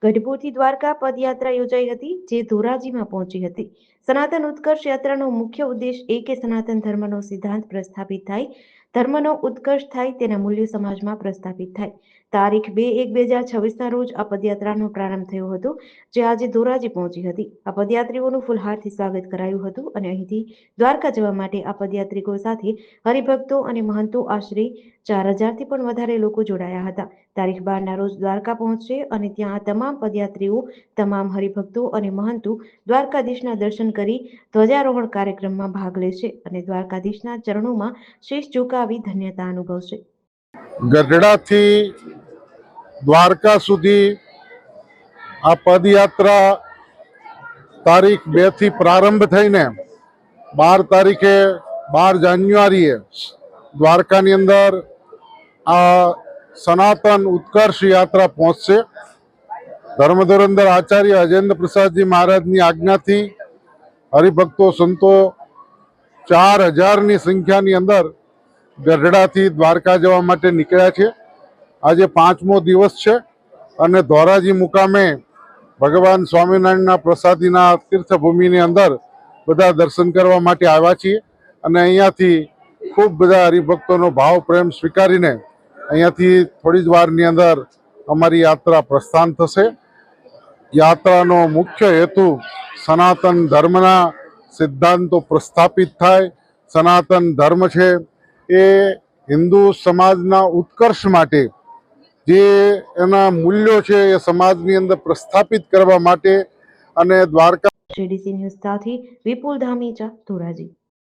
ગઢપુરથી દ્વારકા પદયાત્રા યોજાઈ હતી, જે ધોરાજીમાં પહોંચી હતી. સનાતન ઉત્કર્ષ યાત્રાનો મુખ્ય ઉદ્દેશ એ કે સનાતન ધર્મનો સિદ્ધાંત પ્રસ્થાપિત થાય, ધર્મનો ઉત્કર્ષ થાય, તેના મૂલ્યો સમાજમાં પ્રસ્થાપિત થાય. તારીખ 2/1/2026ના રોજ આ પદયાત્રાનો પ્રારંભ થયો હતો, જે આજે ધોરાજી પહોંચી હતી. આ પદયાત્રીઓનું ફૂલહારથી સ્વાગત કરાયું હતું અને અહીંથી દ્વારકા જવા માટે આ પદયાત્રિકો સાથે હરિભક્તો અને મહંતો આશરે 4000થી પણ વધારે લોકો જોડાયા હતા. તારીખ 12ના રોજ દ્વારકા પહોંચશે અને ત્યાં તમામ પદયાત્રીઓ, તમામ હરિભક્તો અને મહંતો દ્વારકાધીશના દર્શન કરી ધ્વજારોહણ કાર્યક્રમમાં ભાગ લેશે અને દ્વારકાધીશના ચરણોમાં શીશ ઝુકાવી ધન્યતા અનુભવશે. ગઢડાથી દ્વારકા સુધી આ પદયાત્રા તારીખ 2 થી પ્રારંભ થઈને 12 તારીખે 12 જાન્યુઆરીએ દ્વારકાની અંદર આ સનાતન ઉત્કર્ષ યાત્રા પહોંચશે. ધર્મધુરંધર આચાર્ય અજેન્દ્ર પ્રસાદજી મહારાજની આજ્ઞાથી હરિભક્તો સંતો 4000ની સંખ્યાની અંદર ગઢડાથી દ્વારકા જવા માટે નીકળ્યા છે. આજે 5મો દિવસ છે અને ધોરાજી મુકામે ભગવાન સ્વામિનારાયણના પ્રસાદીના તીર્થભૂમિની અંદર બધા દર્શન કરવા માટે આવ્યા છીએ અને અહીંયાથી ખૂબ બધા હરિભક્તોનો ભાવ પ્રેમ સ્વીકારીને અહીંયાથી થોડી જ વારની અંદર અમારી યાત્રા પ્રસ્થાન થશે. યાત્રાનો મુખ્ય હેતુ સનાતન ધર્મના સિદ્ધાંતો પ્રસ્થાપિત થાય. સનાતન ધર્મ છે એ હિન્દુ સમાજના ઉત્કર્ષ માટે જે એના મૂલ્યો છે એ સમાજની અંદર પ્રસ્થાપિત કરવા માટે અને દ્વારકા JDC ન્યૂઝ સાથે વિપુલ ધામીચા, ધોરાજી.